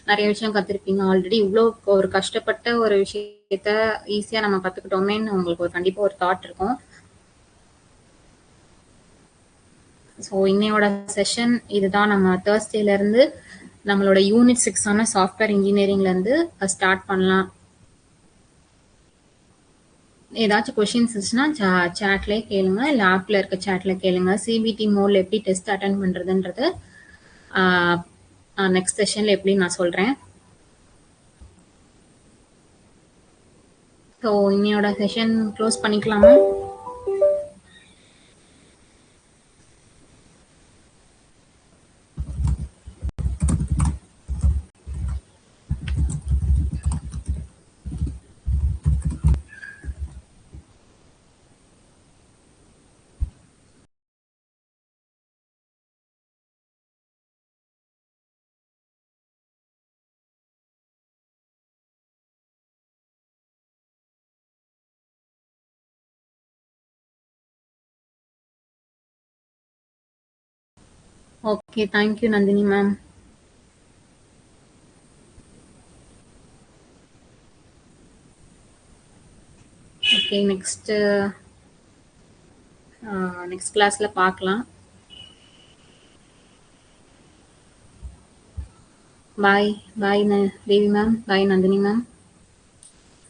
நிறைய விஷயம் கத்துருப்பீங்க. ஆல்ரெடி இவ்வளோ ஒரு கஷ்டப்பட்ட ஒரு விஷயத்த ஈஸியா நம்ம கத்துக்கிட்டோமேன்னு உங்களுக்கு ஒரு கண்டிப்பா ஒரு தாட் இருக்கும். ஸோ இன்னையோட செஷன் இதுதான். நம்ம தேர்ஸ்டேல இருந்து நம்மளோட யூனிட் 6 ஆன சாஃப்ட்வேர் இன்ஜினியரிங்ல இருந்து ஸ்டார்ட் பண்ணலாம். ஏதாச்சும் கொஷின்ஸ் இருந்துச்சுன்னா சாட்லேயே கேளுங்க, இல்லை ஆப்ல இருக்க சாட்ல கேளுங்க. சிபிடி மோட்ல எப்படி டெஸ்ட் அட்டன் பண்றதுன்றது நெக்ஸ்ட் செஷன்ல எப்படி நான் சொல்றேன். ஸோ இன்னையோட செஷன் க்ளோஸ் பண்ணிக்கலாமா? Okay, thank you Nandini ma'am. Okay, next கிளாஸ்ல பார்க்கலாம். பாய் பாய் தேவி மேம், பாய் நந்தினி மேம்.